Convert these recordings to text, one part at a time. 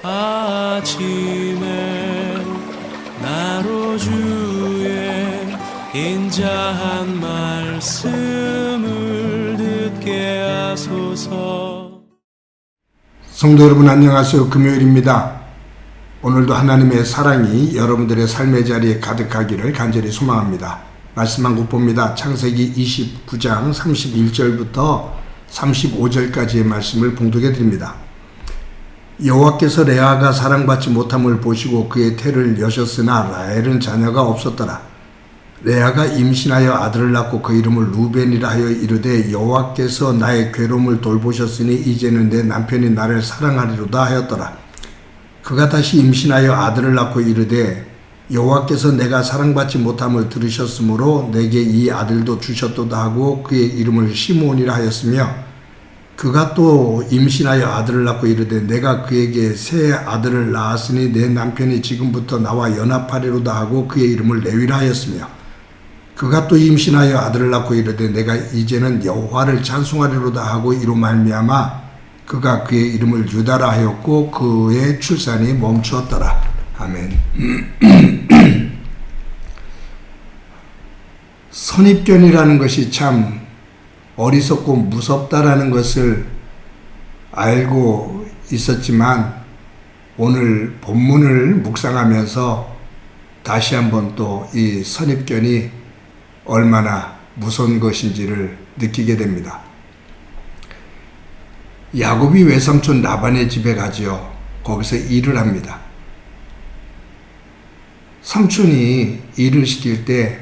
아침에 나로 주의 인자한 말씀을 듣게 하소서. 성도 여러분 안녕하세요. 금요일입니다. 오늘도 하나님의 사랑이 여러분들의 삶의 자리에 가득하기를 간절히 소망합니다. 말씀 한 곡 봅니다. 창세기 29장 31절부터 35절까지의 말씀을 봉독해 드립니다. 여호와께서 레아가 사랑받지 못함을 보시고 그의 태를 여셨으나 라헬은 자녀가 없었더라. 레아가 임신하여 아들을 낳고 그 이름을 루벤이라 하여 이르되 여호와께서 나의 괴로움을 돌보셨으니 이제는 내 남편이 나를 사랑하리로다 하였더라. 그가 다시 임신하여 아들을 낳고 이르되 여호와께서 내가 사랑받지 못함을 들으셨으므로 내게 이 아들도 주셨도다 하고 그의 이름을 시므온이라 하였으며, 그가 또 임신하여 아들을 낳고 이르되 내가 그에게 새 아들을 낳았으니 내 남편이 지금부터 나와 연합하리로다 하고 그의 이름을 레위라 하였으며, 그가 또 임신하여 아들을 낳고 이르되 내가 이제는 여호와를 찬송하리로다 하고 이로 말미암아 그가 그의 이름을 유다라 하였고 그의 출산이 멈추었더라. 아멘. 선입견이라는 것이 참 어리석고 무섭다라는 것을 알고 있었지만 오늘 본문을 묵상하면서 다시 한번 또 이 선입견이 얼마나 무서운 것인지를 느끼게 됩니다. 야곱이 외삼촌 라반의 집에 가지요. 거기서 일을 합니다. 삼촌이 일을 시킬 때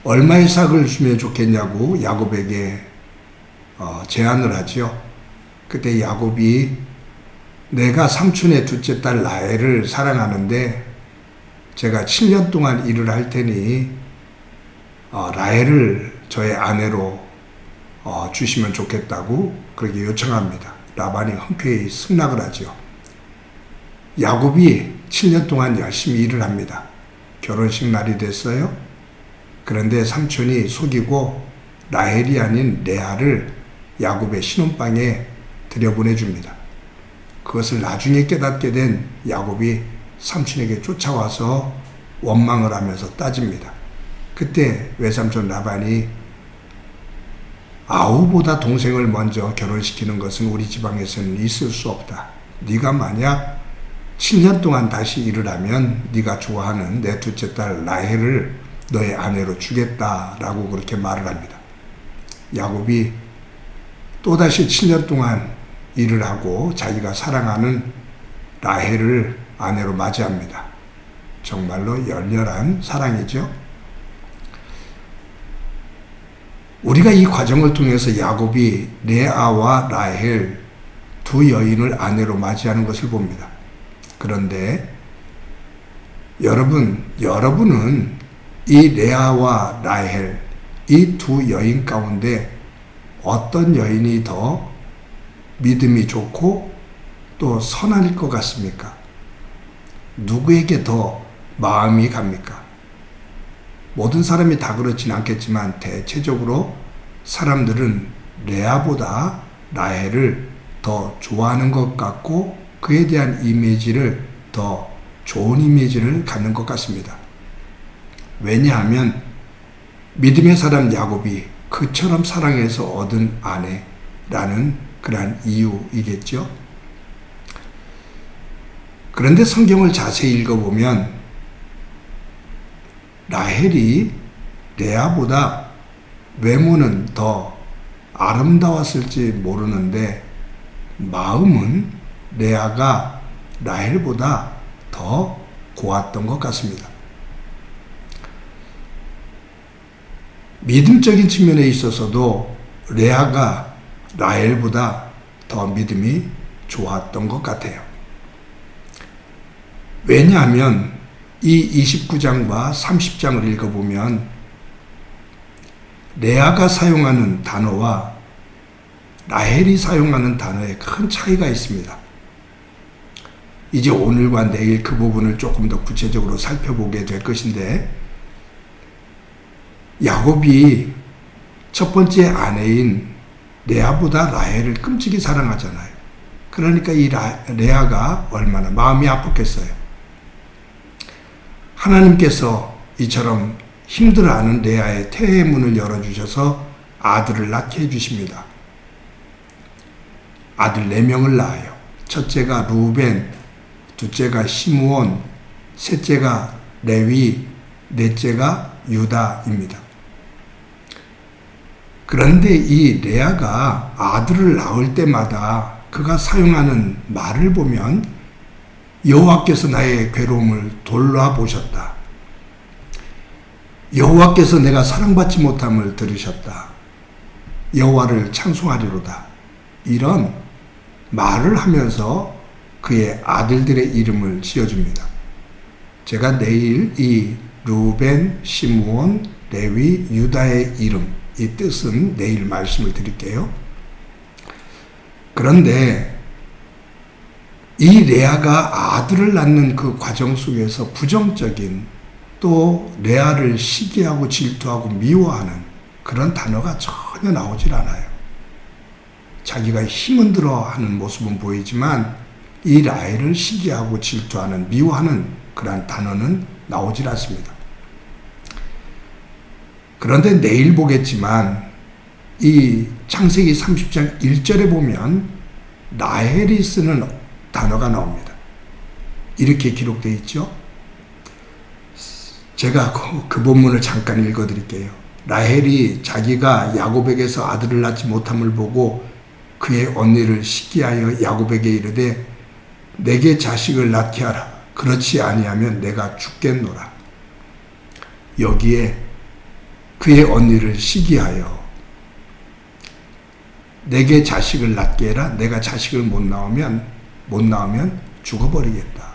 얼마의 삭을 주면 좋겠냐고 야곱에게 제안을 하지요. 그때 야곱이 내가 삼촌의 둘째 딸 라헬을 사랑하는데 제가 7년 동안 일을 할 테니 라헬을 저의 아내로 주시면 좋겠다고 그렇게 요청합니다. 라반이 흔쾌히 승낙을 하죠. 야곱이 7년 동안 열심히 일을 합니다. 결혼식 날이 됐어요. 그런데 삼촌이 속이고 라헬이 아닌 레아를 야곱의 신혼방에 들여보내줍니다. 그것을 나중에 깨닫게 된 야곱이 삼촌에게 쫓아와서 원망을 하면서 따집니다. 그때 외삼촌 라반이 아우보다 동생을 먼저 결혼시키는 것은 우리 지방에서는 있을 수 없다. 네가 만약 7년 동안 다시 일을 하면 네가 좋아하는 내 둘째 딸 라헬을 너의 아내로 주겠다라고 그렇게 말을 합니다. 야곱이 또다시 7년 동안 일을 하고 자기가 사랑하는 라헬을 아내로 맞이합니다. 정말로 열렬한 사랑이죠. 우리가 이 과정을 통해서 야곱이 레아와 라헬 두 여인을 아내로 맞이하는 것을 봅니다. 그런데 여러분은 이 레아와 라헬 이 두 여인 가운데 어떤 여인이 더 믿음이 좋고 또 선할 것 같습니까? 누구에게 더 마음이 갑니까? 모든 사람이 다 그렇진 않겠지만 대체적으로 사람들은 레아보다 라헬을 더 좋아하는 것 같고 그에 대한 이미지를 더 좋은 이미지를 갖는 것 같습니다. 왜냐하면 믿음의 사람 야곱이 그처럼 사랑해서 얻은 아내라는 그러한 이유이겠죠. 그런데 성경을 자세히 읽어보면 라헬이 레아보다 외모는 더 아름다웠을지 모르는데 마음은 레아가 라헬보다 더 고왔던 것 같습니다. 믿음적인 측면에 있어서도 레아가 라헬보다 더 믿음이 좋았던 것 같아요. 왜냐하면 이 29장과 30장을 읽어보면 레아가 사용하는 단어와 라헬이 사용하는 단어에 큰 차이가 있습니다. 이제 오늘과 내일 그 부분을 조금 더 구체적으로 살펴보게 될 것인데, 야곱이 첫 번째 아내인 레아보다 라헬을 끔찍이 사랑하잖아요. 그러니까 이 레아가 얼마나 마음이 아팠겠어요. 하나님께서 이처럼 힘들어하는 레아의 태의 문을 열어주셔서 아들을 낳게 해주십니다. 아들 4명을 낳아요. 첫째가 루벤, 둘째가 시므온, 셋째가 레위, 넷째가 유다입니다. 그런데 이 레아가 아들을 낳을 때마다 그가 사용하는 말을 보면 여호와께서 나의 괴로움을 돌아보셨다. 여호와께서 내가 사랑받지 못함을 들으셨다. 여호와를 창송하리로다. 이런 말을 하면서 그의 아들들의 이름을 지어줍니다. 제가 내일 이 루벤, 시므온, 레위, 유다의 이름, 이 뜻은 내일 말씀을 드릴게요. 그런데 이 레아가 아들을 낳는 그 과정 속에서 부정적인 또 레아를 시기하고 질투하고 미워하는 그런 단어가 전혀 나오질 않아요. 자기가 힘은 들어 하는 모습은 보이지만 이 라헬을 시기하고 질투하는 미워하는 그러한 단어는 나오질 않습니다. 그런데 내일 보겠지만 이 창세기 30장 1절에 보면 라헬이 쓰는 단어가 나옵니다. 이렇게 기록되어 있죠. 제가 그 본문을 잠깐 읽어드릴게요. 라헬이 자기가 야곱에게서 아들을 낳지 못함을 보고 그의 언니를 시기하여 야곱에게 이르되 내게 자식을 낳게 하라. 그렇지 아니하면 내가 죽겠노라. 여기에 그의 언니를 시기하여 내게 자식을 낳게 해라. 내가 자식을 못 낳으면 죽어버리겠다.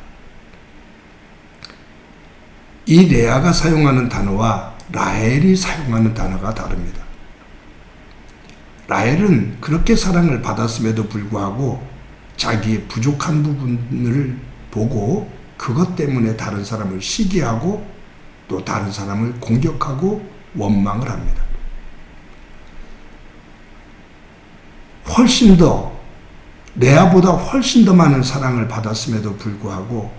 이 레아가 사용하는 단어와 라헬이 사용하는 단어가 다릅니다. 라헬은 그렇게 사랑을 받았음에도 불구하고 자기의 부족한 부분을 보고 그것 때문에 다른 사람을 시기하고 또 다른 사람을 공격하고 원망을 합니다. 훨씬 더 레아보다 훨씬 더 많은 사랑을 받았음에도 불구하고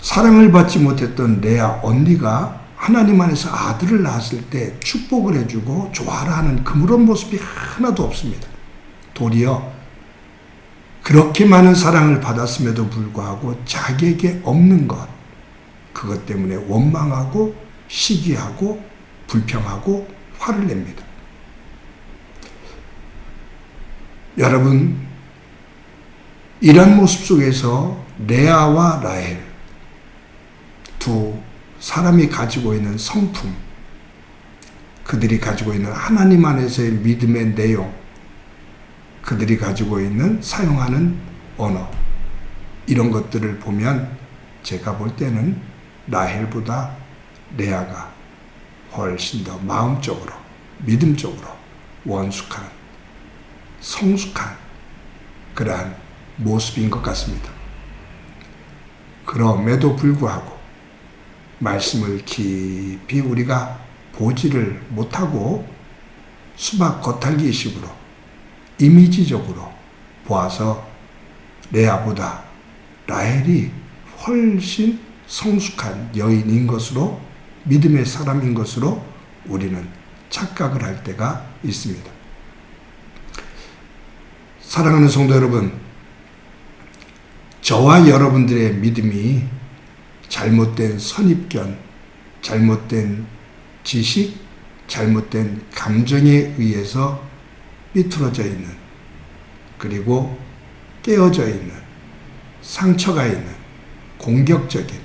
사랑을 받지 못했던 레아 언니가 하나님 안에서 아들을 낳았을 때 축복을 해주고 좋아라 하는 그런 모습이 하나도 없습니다. 도리어 그렇게 많은 사랑을 받았음에도 불구하고 자기에게 없는 것, 그것 때문에 원망하고 시기하고 불평하고 화를 냅니다. 여러분, 이런 모습 속에서 레아와 라헬 두 사람이 가지고 있는 성품, 그들이 가지고 있는 하나님 안에서의 믿음의 내용, 그들이 가지고 있는 사용하는 언어, 이런 것들을 보면 제가 볼 때는 라헬보다 레아가 훨씬 더 마음적으로, 믿음적으로 원숙한, 성숙한 그러한 모습인 것 같습니다. 그럼에도 불구하고 말씀을 깊이 우리가 보지를 못하고 수박 겉핥기식으로 이미지적으로 보아서 레아보다 라헬이 훨씬 성숙한 여인인 것으로, 믿음의 사람인 것으로 우리는 착각을 할 때가 있습니다. 사랑하는 성도 여러분, 저와 여러분들의 믿음이 잘못된 선입견, 잘못된 지식, 잘못된 감정에 의해서 삐뚤어져 있는, 그리고 깨어져 있는, 상처가 있는 공격적인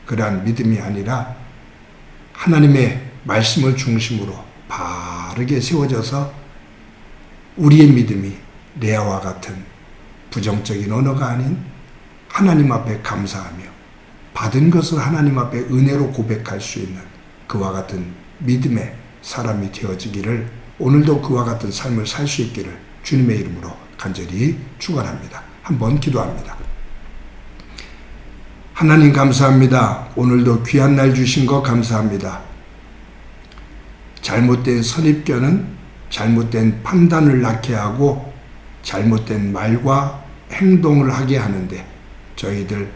그러한 믿음이 아니라 하나님의 말씀을 중심으로 바르게 세워져서 우리의 믿음이 레아와 같은 부정적인 언어가 아닌 하나님 앞에 감사하며 받은 것을 하나님 앞에 은혜로 고백할 수 있는 그와 같은 믿음의 사람이 되어지기를, 오늘도 그와 같은 삶을 살 수 있기를 주님의 이름으로 간절히 축원합니다. 한번 기도합니다. 하나님 감사합니다. 오늘도 귀한 날 주신 거 감사합니다. 잘못된 선입견은 잘못된 판단을 낳게 하고 잘못된 말과 행동을 하게 하는데 저희들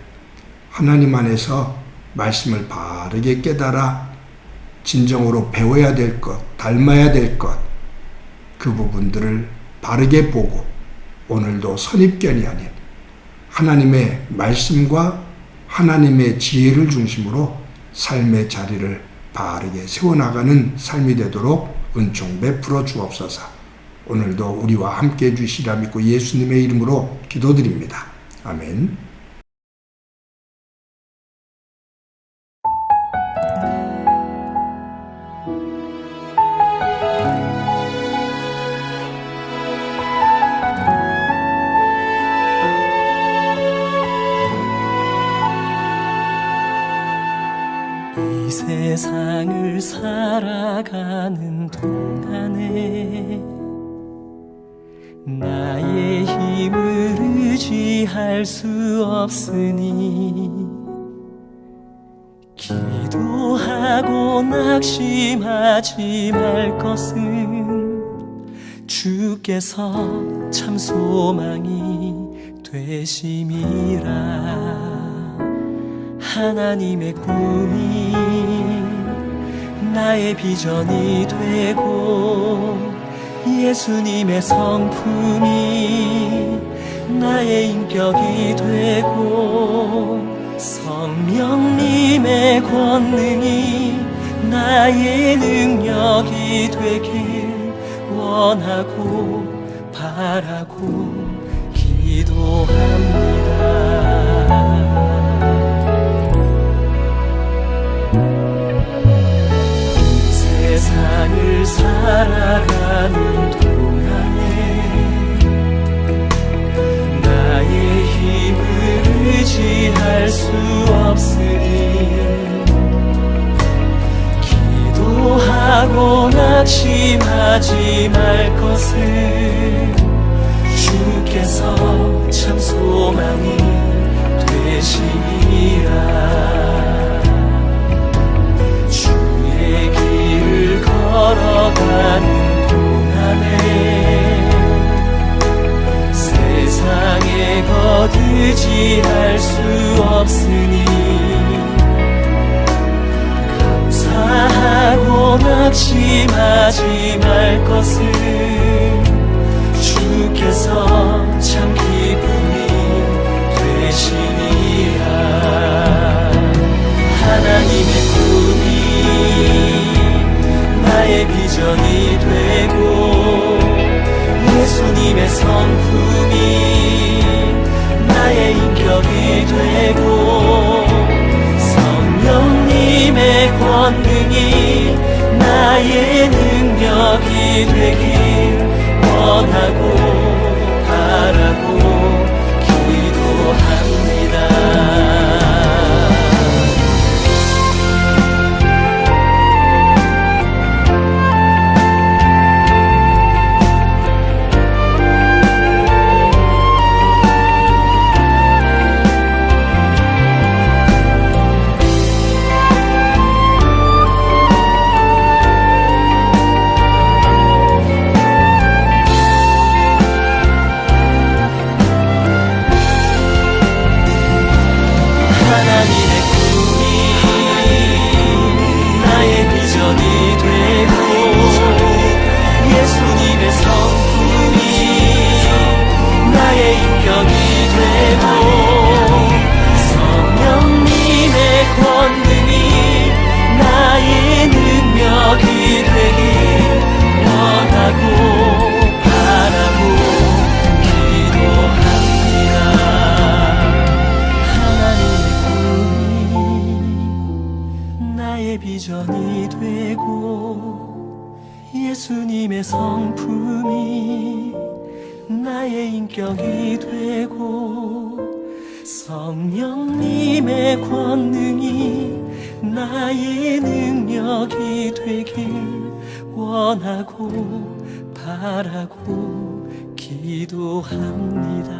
하나님 안에서 말씀을 바르게 깨달아 진정으로 배워야 될 것, 닮아야 될 것, 그 부분들을 바르게 보고 오늘도 선입견이 아닌 하나님의 말씀과 하나님의 지혜를 중심으로 삶의 자리를 바르게 세워나가는 삶이 되도록 은총 베풀어 주옵소서. 오늘도 우리와 함께 해주시라 믿고 예수님의 이름으로 기도드립니다. 아멘. 이 세상을 살아가는 동안에 나의 힘을 의지할 수 없으니 기도하고 낙심하지 말 것은 주께서 참 소망이 되심이라. 하나님의 꿈이 나의 비전이 되고 예수님의 성품이 나의 인격이 되고 성령님의 권능이 나의 능력이 되길 원하고 바라고 기도합니다. 세상을 살아가는 동안에 나의 힘을 의지할 수 없으니 기도하고 낙심하지 말 것을 주께서 참 소망이 되시리라. 걸어가는 동안에 세상에 거두지할 수 없으니 감사하고 낙심하지 말 것을 주께서 참 기쁨이 되시니라. 하나님의 꿈이 나의 비전이 되고 예수님의 성품이 나의 인격이 되고 성령님의 권능이 나의 능력이 되길 원하고 바라고 기도합니다. 비전이 되고 예수님의 성품이 나의 인격이 되고 성령님의 권능이 나의 능력이 되길 원하고 바라고 기도합니다.